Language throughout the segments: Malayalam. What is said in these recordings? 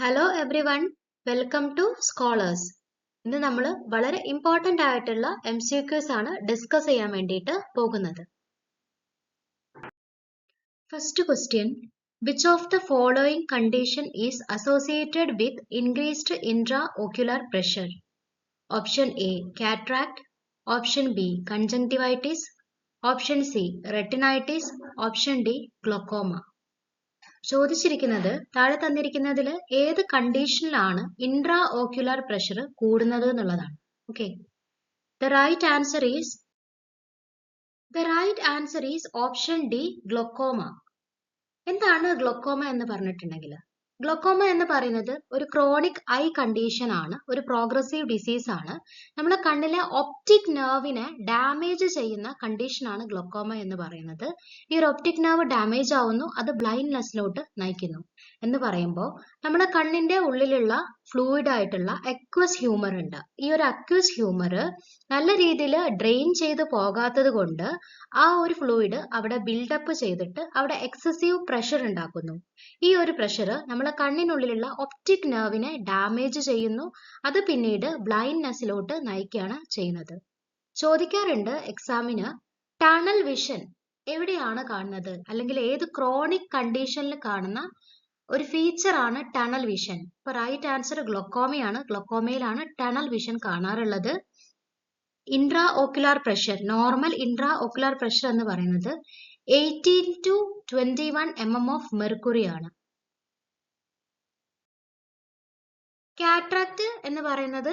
Hello everyone, welcome to scholars. ഇന്ന് നമ്മൾ വളരെ ഇമ്പോർട്ടൻ്റ് ആയിട്ടുള്ള MCQs ആണ് ഡിസ്കസ് ചെയ്യാൻ വേണ്ടിയിട്ട് പോകുന്നത്. First question, which of the following condition is associated with increased intra-ocular pressure? Option A cataract, option B conjunctivitis, option C retinitis, option D glaucoma. ചോദിച്ചിരിക്കുന്നത് താഴെ തന്നിരിക്കുന്നതിൽ ഏത് കണ്ടീഷനിലാണ് ഇൻട്രാ ഓക്യുലർ പ്രഷർ കൂടുന്നത് എന്നുള്ളതാണ്. Okay, the right answer is option D glaucoma. എന്താണ് ഗ്ലോക്കോമ എന്ന് പറഞ്ഞിട്ടുണ്ടെങ്കിൽ, ഗ്ലോക്കോമ എന്ന് പറയുന്നത് ഒരു ക്രോണിക് ഐ കണ്ടീഷൻ ആണ്, ഒരു പ്രോഗ്രസീവ് ഡിസീസ് ആണ്. നമ്മളെ കണ്ണിലെ ഒപ്റ്റിക് നെർവിനെ ഡാമേജ് ചെയ്യുന്ന കണ്ടീഷനാണ് ഗ്ലോക്കോമ എന്ന് പറയുന്നത്. ഈ ഒരു ഒപ്റ്റിക് നെർവ് ഡാമേജ് ആവുന്നു, അത് ബ്ലൈൻഡ്നെസ്സിലോട്ട് നയിക്കുന്നു. എന്ന് പറയുമ്പോൾ നമ്മുടെ കണ്ണിന്റെ ഉള്ളിലുള്ള ഫ്ലൂയിഡ് ആയിട്ടുള്ള അക്വസ് ഹ്യൂമർ ഉണ്ട്. ഈ ഒരു അക്വസ് ഹ്യൂമർ നല്ല രീതിയിൽ ഡ്രെയിൻ ചെയ്ത് പോകാത്തത് കൊണ്ട് ആ ഒരു ഫ്ലൂയിഡ് അവിടെ ബിൽഡപ്പ് ചെയ്തിട്ട് അവിടെ എക്സസീവ് പ്രഷർ ഉണ്ടാക്കുന്നു. ഈ ഒരു പ്രഷർ നമ്മളെ കണ്ണിനുള്ളിലുള്ള ഒപ്റ്റിക് നെർവിനെ ഡാമേജ് ചെയ്യുന്നു. അത് പിന്നീട് ബ്ലൈൻഡ്നെസ്സിലോട്ട് നയിക്കുകയാണ് ചെയ്യുന്നത്. ചോദിക്കാറുണ്ട് എക്സാമിന്, ടണൽ വിഷൻ എവിടെയാണ് കാണുന്നത്, അല്ലെങ്കിൽ ഏത് ക്രോണിക് കണ്ടീഷനിൽ കാണുന്ന ഒരു ഫീച്ചർ ആണ് ടണൽ വിഷൻ. ഇപ്പൊ റൈറ്റ് ആൻസർ ഗ്ലോക്കോമയാണ്. ഗ്ലോക്കോമയിലാണ് ടണൽ വിഷൻ കാണാറുള്ളത്. Intra ocular pressure, normal intra ocular pressure എന്ന് പറയുന്നത് 18 to 21 mm ഓഫ് മെർക്കുറി ആണ്. കാറ്ററാക്ട് എന്ന് പറയുന്നത്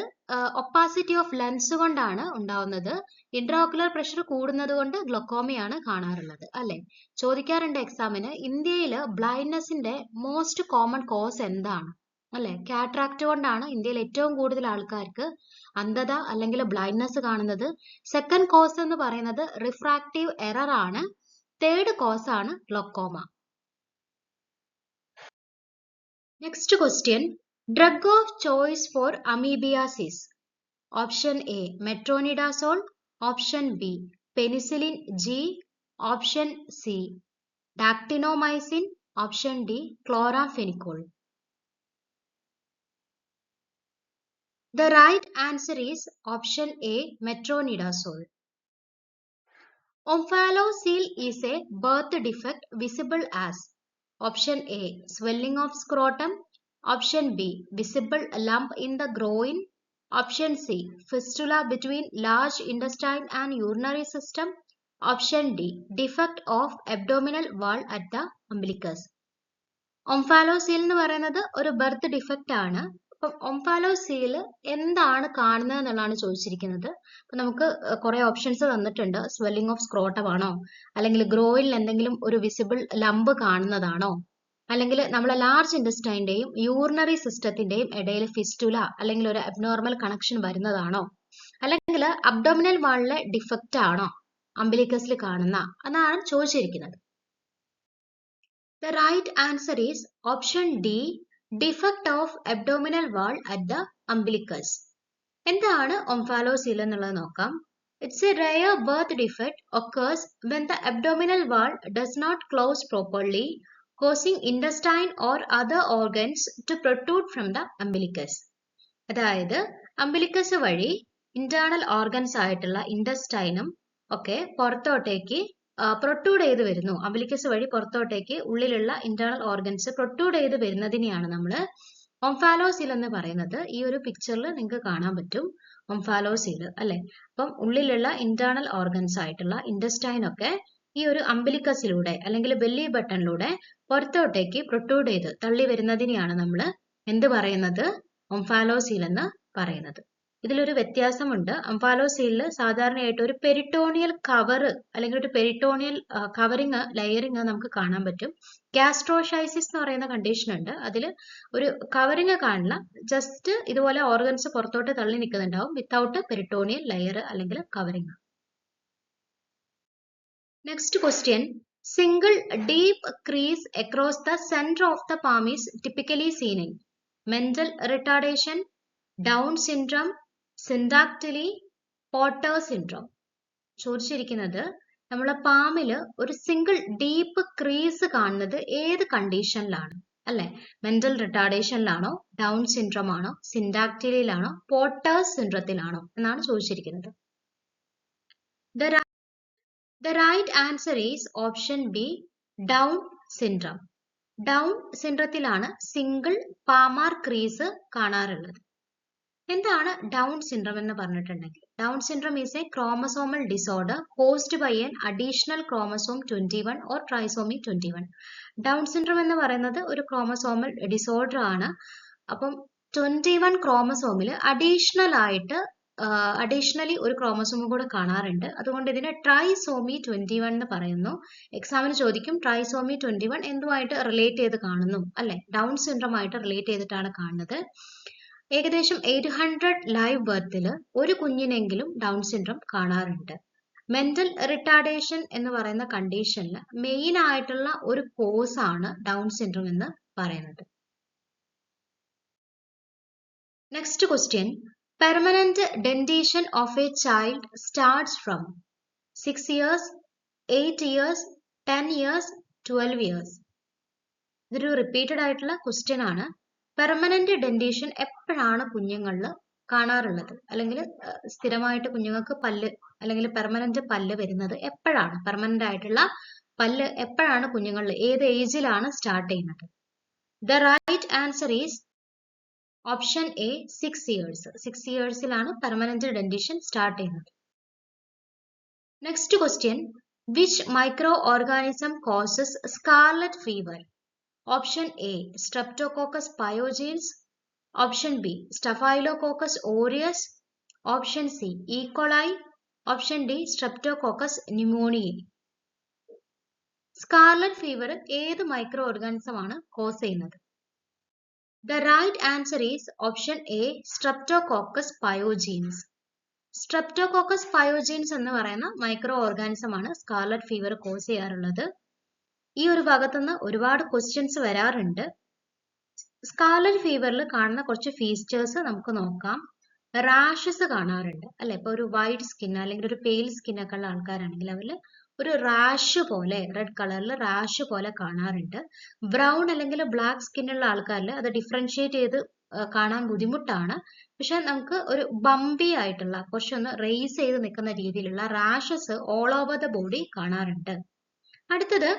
ഒപ്പാസിറ്റി ഓഫ് ലെൻസ് കൊണ്ടാണ് ഉണ്ടാവുന്നത്. ഇൻട്രാ ഓക്യുലർ പ്രഷർ കൂടുന്നത് കൊണ്ട് ഗ്ലോക്കോമയാണ് കാണാറുള്ളത് അല്ലെ. ചോദിക്കാറുണ്ട് എക്സാമിന്, ഇന്ത്യയിൽ ബ്ലൈൻഡ്നെസിന്റെ മോസ്റ്റ് കോമൺ കോസ് എന്താണ് അല്ലെ. കാറ്ററാക്ട് കൊണ്ടാണ് ഇന്ത്യയിൽ ഏറ്റവും കൂടുതൽ ആൾക്കാർക്ക് അന്ധത അല്ലെങ്കിൽ ബ്ലൈൻഡ്നെസ് കാണുന്നത്. സെക്കൻഡ് കോസ് എന്ന് പറയുന്നത് റിഫ്രാക്റ്റീവ് എറർ ആണ്. തേർഡ് കോസ് ആണ് glaucoma. Next question, drug of choice for amoebiasis. Option A metronidazole, option B penicillin G, option C dactinomycin, option D chloramphenicol. The right answer is option A metronidazole. Omphalocele is a birth defect visible as option A swelling of scrotum, option B visible lump in the groin, option C fistula between large intestine and urinary system, option D defect of abdominal wall at the umbilicus. Omphalocele എന്ന് പറയുന്നത് ഒരു ബർത്ത് ഡിഫക്റ്റ് ആണ്. അപ്പം ഒംഫാലോസീൽ എന്താണ് കാണുന്നത് എന്നുള്ളതാണ് ചോദിച്ചിരിക്കുന്നത്. അപ്പൊ നമുക്ക് കുറെ ഓപ്ഷൻസ് തന്നിട്ടുണ്ട്. സ്വെല്ലിംഗ് ഓഫ് സ്ക്രോട്ടം ആണോ, അല്ലെങ്കിൽ ഗ്രോയിനിൽ എന്തെങ്കിലും ഒരു വിസിബിൾ ലംബ് കാണുന്നതാണോ, അല്ലെങ്കിൽ നമ്മളെ ലാർജ് ഇൻഡസ്റ്റൈൻ്റെയും യൂറിനറി സിസ്റ്റത്തിന്റെയും ഇടയിൽ ഫിസ്റ്റുല അല്ലെങ്കിൽ ഒരു അബ്നോർമൽ കണക്ഷൻ വരുന്നതാണോ, അല്ലെങ്കിൽ അബ്ഡോമിനൽ വാളിലെ ഡിഫക്റ്റ് ആണോ അംബിലിക്കസിൽ കാണുന്ന, എന്നാണ് ചോദിച്ചിരിക്കുന്നത്. The right answer is option D defect of abdominal wall at the umbilicus. എന്താണ് ഒംഫാലോസീൽ എന്നുള്ളത് നോക്കാം. It's a rare birth defect occurs when the abdominal wall does not close properly, causing intestine or other organs to protrude from the umbilicus. അതായത് അംബിലിക്കസ് വഴി ഇന്റേണൽ ഓർഗൻസ് ആയിട്ടുള്ള ഇൻഡസ്റ്റൈനും ഒക്കെ പുറത്തോട്ടേക്ക് പ്രൊട്രൂഡ് ചെയ്ത് വരുന്നു. അംബിലിക്കസ് വഴി പുറത്തോട്ടേക്ക് ഉള്ളിലുള്ള ഇന്റേണൽ ഓർഗൻസ് പ്രൊട്രൂഡ് ചെയ്ത് വരുന്നതിനെയാണ് നമ്മൾ ഒംഫാലോസീൽ എന്ന് പറയുന്നത്. ഈ ഒരു പിക്ചറിൽ നിങ്ങൾക്ക് കാണാൻ പറ്റും ഒംഫാലോസീൽ അല്ലെ. അപ്പം ഉള്ളിലുള്ള ഇന്റേണൽ ഓർഗൻസ് ആയിട്ടുള്ള ഇൻഡസ്റ്റൈൻ ഒക്കെ ഈ ഒരു അംബിലിക്കസിലൂടെ അല്ലെങ്കിൽ ബെല്ലി ബട്ടണിലൂടെ പുറത്തോട്ടേക്ക് പ്രൊട്രൂഡ് ചെയ്ത് തള്ളി വരുന്നതിനെയാണ് നമ്മൾ എന്ത് പറയുന്നത്, ഒംഫാലോസീൽ എന്ന് പറയുന്നത്. ഇതിലൊരു വ്യത്യാസമുണ്ട്. ഒംഫാലോസീലിൽ സാധാരണയായിട്ട് ഒരു പെരിട്ടോണിയൽ കവർ അല്ലെങ്കിൽ ഒരു പെരിട്ടോണിയൽ കവറിങ് ലെയറിങ് നമുക്ക് കാണാൻ പറ്റും. ഗാസ്ട്രോഷൈസിസ് എന്ന് പറയുന്ന കണ്ടീഷൻ ഉണ്ട്, അതിൽ ഒരു കവറിങ് കാണില്ല, ജസ്റ്റ് ഇതുപോലെ ഓർഗൻസ് പുറത്തോട്ട് തള്ളി നിൽക്കുന്നുണ്ടാവും വിത്തൗട്ട് പെരിട്ടോണിയൽ ലെയർ അല്ലെങ്കിൽ covering. Next question, single deep crease across the centre of the palm is typically seen in mental retardation, Down syndrome, syndactyly, Potter syndrome. ചോദിച്ചിരിക്കുന്നത് നമ്മളെ പാമിൽ ഒരു സിംഗിൾ ഡീപ്പ് ക്രീസ് കാണുന്നത് ഏത് കണ്ടീഷനിലാണ്. അല്ലെ? മെന്റൽ റിട്ടാർഡേഷനിലാണോ, ഡൗൺ സിൻഡ്രോം ആണോ, സിൻഡാക്റ്റിലിയിലാണോ, പോട്ടേഴ്സ് സിൻഡ്രത്തിലാണോ എന്നാണ് ചോദിച്ചിരിക്കുന്നത്. The right answer is option B, Down syndrome. Down സിൻഡ്രത്തിലാണ് സിംഗിൾ പാമാർ ക്രീസ് കാണാറുള്ളത്. എന്താണ് ഡൗൺ സിൻഡ്രം എന്ന് പറഞ്ഞിട്ടുണ്ടെങ്കിൽ, Down syndrome is a chromosomal disorder caused by an additional chromosome 21 or trisomy 21. ഡൗൺ സിൻഡ്രം എന്ന് പറയുന്നത് ഒരു ക്രോമസോമൽ ഡിസോർഡർ ആണ്. അപ്പം 21 ക്രോമസോമിൽ അഡീഷണലി ഒരു ക്രോമസോം കൂടെ കാണാറുണ്ട്. അതുകൊണ്ട് ഇതിനെ ട്രൈസോമി 21 എന്ന് പറയുന്നു. എക്സാമിന് ചോദിക്കും ട്രൈസോമി 21 എന്തുമായിട്ട് റിലേറ്റ് ചെയ്ത് കാണുന്നു, അല്ലെ? ഡൗൺ സിൻഡ്രം ആയിട്ട് റിലേറ്റ് ചെയ്തിട്ടാണ് കാണുന്നത്. ഏകദേശം 800 ലൈവ് ബർത്തിൽ ഒരു കുഞ്ഞിനെങ്കിലും ഡൗൺ സിൻഡ്രം കാണാറുണ്ട്. മെന്റൽ റിട്ടാർഡേഷൻ എന്ന് പറയുന്ന കണ്ടീഷനിൽ മെയിൻ ആയിട്ടുള്ള ഒരു കോസ് ആണ് ഡൗൺ സിൻഡ്രം എന്ന് പറയുന്നത്. Next question. Permanent dentition of a child starts from 6 years, 8 years, 10 years, 12 years. ഇതൊരു റിപ്പീറ്റഡ് ആയിട്ടുള്ള ക്വസ്റ്റ്യൻ ആണ്. പെർമനന്റ് ഡെന്റേഷൻ എപ്പോഴാണ് കുഞ്ഞുങ്ങളിൽ കാണാറുള്ളത്, അല്ലെങ്കിൽ സ്ഥിരമായിട്ട് കുഞ്ഞുങ്ങൾക്ക് പല്ല് അല്ലെങ്കിൽ പെർമനന്റ് പല്ല് വരുന്നത് എപ്പോഴാണ്, പെർമനന്റ് ആയിട്ടുള്ള പല്ല് എപ്പോഴാണ് കുഞ്ഞുങ്ങളിൽ, ഏത് ഏജിലാണ് സ്റ്റാർട്ട് ചെയ്യുന്നത്? The right answer is option A, 6 years. 6 yearsലാണ് പെർമനന്റ് ഡെന്റിഷൻ സ്റ്റാർട്ട് ചെയ്യുന്നത്. Next question. Which micro organism causes scarlet fever? Option A, streptococcus pyogenes. Option B, staphylococcus aureus. Option C, E coli. Option D, streptococcus pneumoniae. Scarlet fever ഏത് മൈക്രോ ഓർഗാനിസം ആണ് കോസ് ചെയ്യുന്നത്? The right answer is option A, Streptococcus pyogenes. Streptococcus pyogenes എന്ന് പറയുന്ന മൈക്രോ ഓർഗാനിസം ആണ് സ്കാർലറ്റ് ഫീവർ കോസ് ചെയ്യാറുള്ളത്. ഈ ഒരു ഭാഗത്തുനിന്ന് ഒരുപാട് ക്വസ്റ്റ്യൻസ് വരാറുണ്ട്. സ്കാർലറ്റ് ഫീവറിൽ കാണുന്ന കുറച്ച് ഫീച്ചേഴ്സ് നമുക്ക് നോക്കാം. റാഷസ് കാണാറുണ്ട്, അല്ലെ? ഇപ്പൊ ഒരു വൈറ്റ് സ്കിൻ അല്ലെങ്കിൽ ഒരു പെയിൽ സ്കിൻ ഒക്കെ ഉള്ള ആൾക്കാരാണെങ്കിൽ അവരിൽ ഒരു റാഷ് പോലെ, റെഡ് കളറിൽ റാഷ് പോലെ കാണാറുണ്ട്. ബ്രൗൺ അല്ലെങ്കിൽ ബ്ലാക്ക് സ്കിന്നുള്ള ആൾക്കാരിൽ അത് ഡിഫറൻഷിയേറ്റ് ചെയ്ത് കാണാൻ ബുദ്ധിമുട്ടാണ്. പക്ഷെ നമുക്ക് ഒരു ബമ്പി ആയിട്ടുള്ള, കുറച്ചൊന്ന് റേസ് ചെയ്ത് നിൽക്കുന്ന രീതിയിലുള്ള rashes all over the body കാണാറുണ്ട്. അടുത്തത്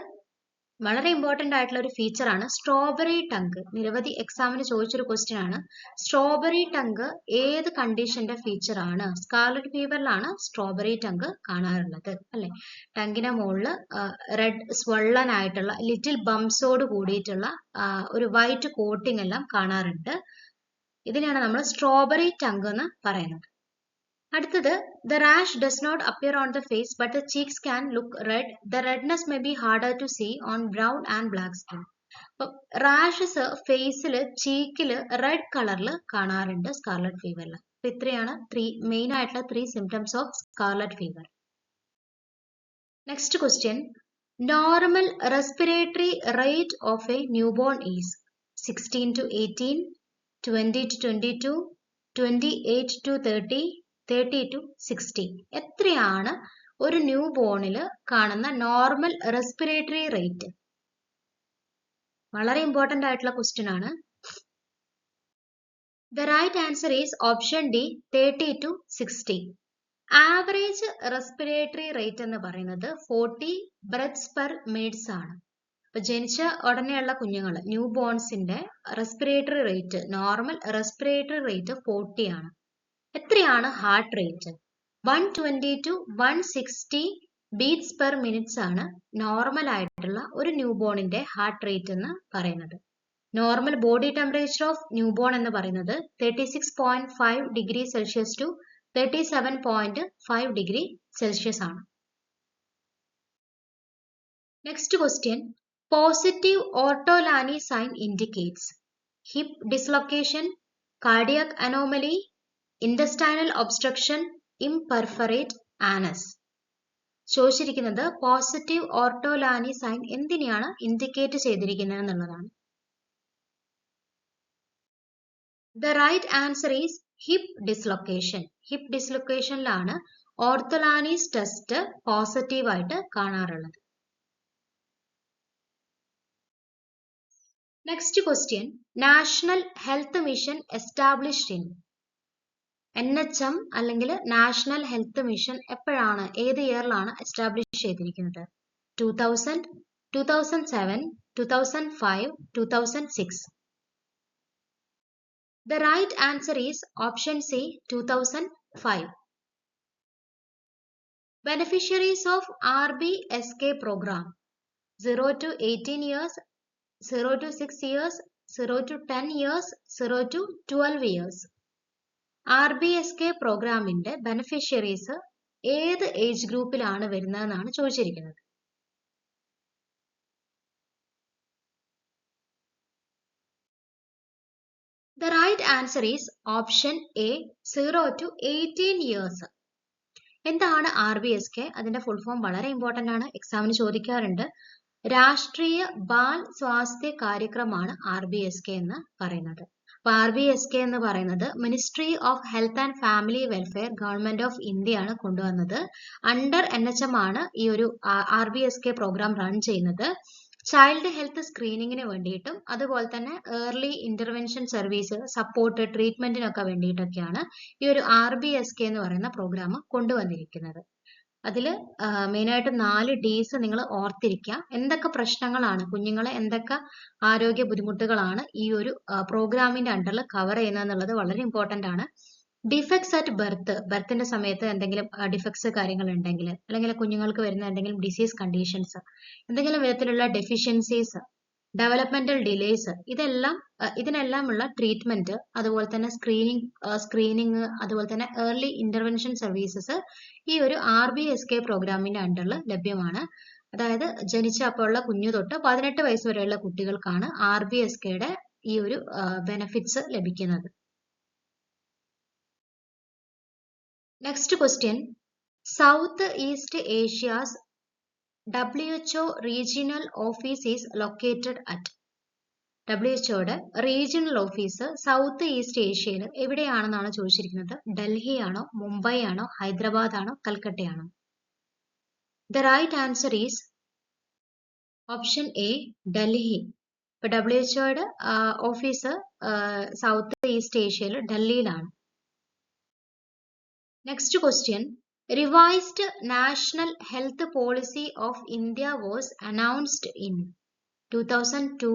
വളരെ ഇമ്പോർട്ടന്റ് ആയിട്ടുള്ള ഒരു ഫീച്ചർ ആണ് സ്ട്രോബെറി ടങ്ക്. നിരവധി എക്സാമിന് ചോദിച്ചൊരു ക്വസ്റ്റ്യൻ ആണ്. സ്ട്രോബെറി ടങ്ക് ഏത് കണ്ടീഷന്റെ ഫീച്ചർ ആണ്? സ്കാർലറ്റ് ഫീവറിലാണ് സ്ട്രോബെറി ടങ്ക് കാണാറുള്ളത്, അല്ലെ? ടങ്കിന്റെ മുകളിൽ റെഡ് സ്വള്ളൻ ആയിട്ടുള്ള ലിറ്റിൽ ബംസോട് കൂടിയിട്ടുള്ള ഒരു വൈറ്റ് കോട്ടിംഗ് എല്ലാം കാണാറുണ്ട്. ഇതിനെയാണ് നമ്മൾ സ്ട്രോബെറി ടങ്ക് എന്ന് പറയുന്നത്. അടുത്തത്, the rash does not appear on the face but the cheeks can look red. The redness may be harder to see on brown and black skin. Rashes ഫേസിൽ, ചീക്കിൽ റെഡ് കളറിൽ കാണാറുണ്ട് സ്കാർലറ്റ് ഫീവറിൽ. അപ്പൊ ഇത്രയാണ് മെയിൻ ആയിട്ടുള്ള 3 symptoms of scarlet fever. Next question. Normal respiratory rate of A newborn is 16 to 18, 20 to 22, 28 to 30, 30 to 60. എത്രയാണ് ഒരു ന്യൂ ബോണിൽ കാണുന്ന നോർമൽ റെസ്പിറേറ്ററി റേറ്റ്? വളരെ ഇമ്പോർട്ടന്റ് ആയിട്ടുള്ള ക്വസ്റ്റ്യൻ ആണ്. The right answer is option D, 30 to 60. Average respiratory rate എന്ന് പറയുന്നത് 40 breaths per minute ആണ്. അപ്പൊ ജനിച്ച ഉടനെയുള്ള കുഞ്ഞുങ്ങൾ, ന്യൂ ബോൺസിന്റെ respiratory rate, normal respiratory rate 40 ആണ്. എത്രയാണ് heart rate? 120 to 160 beats per minutes ആണ് നോർമൽ ആയിട്ടുള്ള ഒരു ന്യൂ ബോണിന്റെ ഹാർട്ട് റേറ്റ് എന്ന് പറയുന്നത്. Normal body temperature of new born എന്ന് പറയുന്നത് 36.5 degree Celsius to 37.5 degree Celsius ആണ്. Next question. Positive Ortolani sign indicates hip dislocation, cardiac anomaly, intestinal obstruction, imperforate anus. ചോദിച്ചിരിക്കുന്നത് പോസിറ്റീവ് ഓർട്ടോലാനി സൈൻ എന്തിനെയാണ് ഇൻഡിക്കേറ്റ് ചെയ്തിരിക്കുന്നത് എന്നുള്ളതാണ്. The right answer is hip dislocation. Hip ഡിസ്ലൊക്കേഷനിലാണ് ഓർത്തോലാനീസ് ടെസ്റ്റ് പോസിറ്റീവ് ആയിട്ട് കാണാറുള്ളത്. Next question, National Health Mission established in. NHM അല്ലെങ്കിൽ നാഷണൽ ഹെൽത്ത് മിഷൻ എപ്പോഴാണ്, ഏത് ഇയറിലാണ് എസ്റ്റാബ്ലിഷ് ചെയ്തിരിക്കുന്നത്? 2000, 2007, 2005, 2006. The right answer is option C, 2005. Beneficiaries of RBSK program: 0 to 18 years, 0 to 6 years, 0 to 10 years, 0 to 12 years. RBSK പ്രോഗ്രാമിന്റെ ബെനിഫിഷ്യറീസ് ഏത് ഏജ് ഗ്രൂപ്പിലാണ് വരുന്നതെന്നാണ് ചോദിച്ചിരിക്കുന്നത്. The right answer is option A, 0 to 18 years. എന്താണ് RBSK? അതിന്റെ ഫുൾ ഫോം വളരെ ഇമ്പോർട്ടന്റ് ആണ്, എക്സാമിന് ചോദിക്കാറുണ്ട്. രാഷ്ട്രീയ ബാൽ സ്വാസ്ഥ്യ കാര്യക്രമാണ് RBSK എന്ന് പറയുന്നത്. അപ്പോൾ RBSK എന്ന് പറയുന്നത് ministry of health and family welfare, government of India ആണ് കൊണ്ടുവന്നത്. അണ്ടർ NHM ആണ് ഈ ഒരു RBSK പ്രോഗ്രാം റൺ ചെയ്യുന്നത്. ചൈൽഡ് ഹെൽത്ത് സ്ക്രീനിങ്ങിന് വേണ്ടിയിട്ടും അതുപോലെ തന്നെ ഏർലി ഇന്റർവെൻഷൻ സർവീസ്, സപ്പോർട്ട്, ട്രീറ്റ്മെന്റിനൊക്കെ വേണ്ടിയിട്ടൊക്കെയാണ് ഈ ഒരു RBSK എന്ന് പറയുന്ന പ്രോഗ്രാം കൊണ്ടുവന്നിരിക്കുന്നത്. അതിൽ മെയിനായിട്ട് 4 Ds നിങ്ങൾ ഓർത്തിരിക്കുക. എന്തൊക്കെ പ്രശ്നങ്ങളാണ്, കുഞ്ഞുങ്ങളെ എന്തൊക്കെ ആരോഗ്യ ബുദ്ധിമുട്ടുകളാണ് ഈ ഒരു പ്രോഗ്രാമിന്റെ അണ്ടറിൽ കവർ ചെയ്യുന്നതെന്നുള്ളത് വളരെ ഇമ്പോർട്ടന്റ് ആണ്. ഡിഫക്ട്സ് അറ്റ് ബർത്തിന്റെ സമയത്ത് എന്തെങ്കിലും ഡിഫക്ട്സ് കാര്യങ്ങൾ ഉണ്ടെങ്കിൽ, അല്ലെങ്കിൽ കുഞ്ഞുങ്ങൾക്ക് വരുന്ന എന്തെങ്കിലും ഡിസീസ് കണ്ടീഷൻസ്, എന്തെങ്കിലും വിധത്തിലുള്ള ഡെഫിഷ്യൻസീസ്, ഡെവലപ്മെന്റൽ ഡിലേസ്, ഇതിനെല്ലാമുള്ള ട്രീറ്റ്മെന്റ്, അതുപോലെ തന്നെ സ്ക്രീനിങ്, അതുപോലെ തന്നെ ഏർലി ഇന്റർവെൻഷൻ സർവീസസ് ഈ ഒരു RBSK പ്രോഗ്രാമിന്റെ അണ്ടറിൽ ലഭ്യമാണ്. അതായത് ജനിച്ച അപ്പോഴുള്ള കുഞ്ഞു തൊട്ട് 18 വയസ്സ് വരെയുള്ള കുട്ടികൾക്കാണ് RBSKയുടെ ഈ ഒരു ബെനിഫിറ്റ്സ് ലഭിക്കുന്നത്. Next question, South East Asia's WHO regional office is located at. WHOയുടെ റീജിയണൽ ഓഫീസ് സൗത്ത് ഈസ്റ്റ് ഏഷ്യയിൽ എവിടെയാണെന്നാണ് ചോദിച്ചിരിക്കുന്നത്. ഡൽഹി ആണോ, മുംബൈ ആണോ, ഹൈദരാബാദ് ആണോ, കൽക്കട്ടയാണോ? The right answer is option A, Delhi. ഇപ്പോൾ WHOയുടെ ഓഫീസ് സൗത്ത് ഈസ്റ്റ് ഏഷ്യയിൽ ഡൽഹിയിലാണ്. Next question, revised National Health Policy of India was announced in 2002,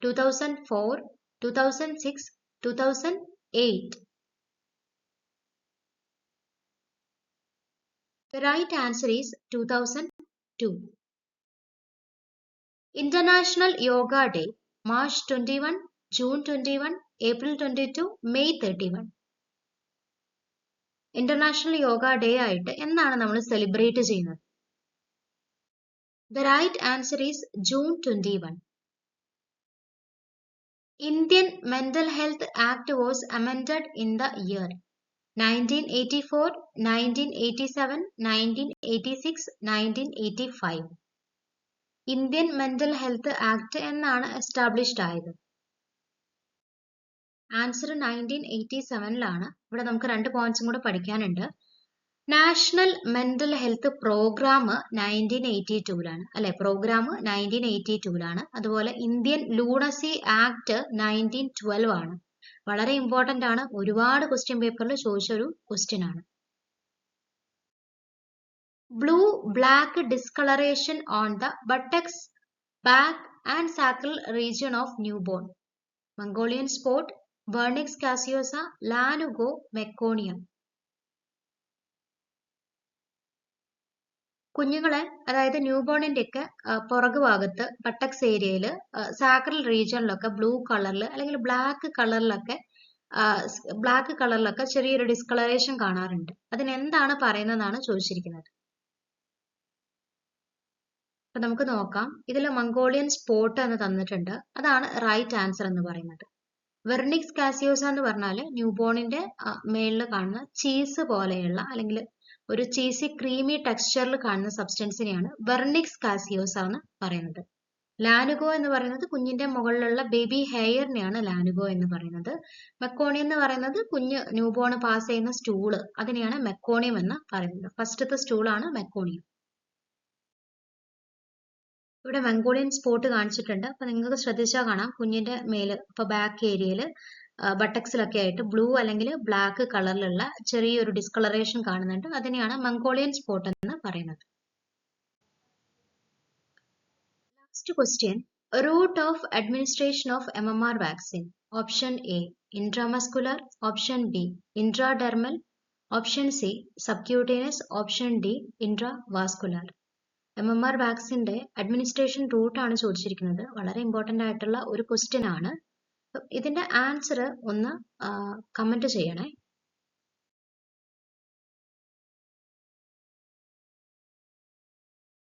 2004, 2006, 2008. The right answer is 2002. International Yoga Day, March 21, June 21, April 22, May 31. International yoga day ആയിട്ട് എന്നാണ് നമ്മൾ സെലിബ്രേറ്റ് ചെയ്യുന്നത്? The right answer is June 21. Indian Mental Health Act was amended in the year 1984, 1987, 1986, 1985. Indian mental health act എന്നാണ് എസ്റ്റാബ്ലിഷ്ഡ് ആയത്? ആൻസർ 1987ലാണ്. ഇവിടെ നമുക്ക് 2 പോയിന്റ്സും കൂടെ പഠിക്കാനുണ്ട്. നാഷണൽ മെന്റൽ ഹെൽത്ത് പ്രോഗ്രാം 1982ലാണ് അല്ലെ, പ്രോഗ്രാം 1982ലാണ്. അതുപോലെ ഇന്ത്യൻ ലൂണസി ആക്ട് 1912 ആണ്. വളരെ ഇമ്പോർട്ടന്റ് ആണ്, ഒരുപാട് ക്വസ്റ്റ്യൻ പേപ്പറിൽ ചോദിച്ച ഒരു ക്വസ്റ്റ്യൻ ആണ്. Blue black discolouration on the buttocks, back and sacral region of newborn. Mongolian spot, Wernicke's കാസിയോസ, lanugo, meconium. കുഞ്ഞുങ്ങളെ, അതായത് ന്യൂബോണിന്റെ ഒക്കെ പുറകു ഭാഗത്ത് ബട്ടക്സ് ഏരിയയിൽ സാക്രൽ റീജിയനിലൊക്കെ ബ്ലൂ കളറിൽ അല്ലെങ്കിൽ ബ്ലാക്ക് കളറിലൊക്കെ ചെറിയൊരു ഡിസ്കളറേഷൻ കാണാറുണ്ട്. അതിനെന്താണ് പറയുന്നതെന്നാണ് ചോദിച്ചിരിക്കുന്നത്. അപ്പൊ നമുക്ക് നോക്കാം. ഇതിൽ മംഗോളിയൻ സ്പോട്ട് എന്ന് തന്നിട്ടുണ്ട്, അതാണ് റൈറ്റ് ആൻസർ എന്ന് പറയുന്നത്. വെർണിക്സ് കാസിയോസ എന്ന് പറഞ്ഞാൽ ന്യൂബോണിന്റെ മേളിൽ കാണുന്ന ചീസ് പോലെയുള്ള അല്ലെങ്കിൽ ഒരു ചീസി ക്രീമി ടെക്സ്ചറിൽ കാണുന്ന സബ്സ്റ്റൻസിനെയാണ് വെർണിക്സ് കാസിയോസ എന്ന് പറയുന്നത്. ലാനുഗോ എന്ന് പറയുന്നത് കുഞ്ഞിന്റെ മുകളിലുള്ള ബേബി ഹെയറിനെയാണ് ലാനുഗോ എന്ന് പറയുന്നത്. മെക്കോണിയം എന്ന് പറയുന്നത് കുഞ്ഞ് ന്യൂബോൺ പാസ് ചെയ്യുന്ന സ്റ്റൂള്, അതിനെയാണ് മെക്കോണിയം എന്ന് പറയുന്നത്. ഫസ്റ്റത്തെ സ്റ്റൂളാണ് മെക്കോണിയം. ഇവിടെ മംഗോളിയൻ സ്പോട്ട് കാണിച്ചിട്ടുണ്ട്. അപ്പൊ നിങ്ങൾക്ക് ശ്രദ്ധിച്ചാൽ കാണാം കുഞ്ഞിന്റെ മേല് ഇപ്പൊ ബാക്ക് ഏരിയയിൽ ബട്ടക്സിലൊക്കെ ആയിട്ട് ബ്ലൂ അല്ലെങ്കിൽ ബ്ലാക്ക് കളറിലുള്ള ചെറിയൊരു ഡിസ്കളറേഷൻ കാണുന്നുണ്ട്. അതിനെയാണ് മംഗോളിയൻ സ്പോട്ട് എന്ന് പറയുന്നത്. Next question, root of administration of MMR vaccine. Option A intramuscular, option B intradermal, option C subcutaneous, option D intravascular. MMR വാക്സിന്റെ അഡ്മിനിസ്ട്രേഷൻ റൂട്ട് ആണ് ചോദിച്ചിരിക്കുന്നത്. വളരെ ഇമ്പോർട്ടന്റ് ആയിട്ടുള്ള ഒരു ക്വസ്റ്റ്യൻ ആണ്. ഇതിന്റെ ആൻസർ ഒന്ന് കമന്റ് ചെയ്യണേ.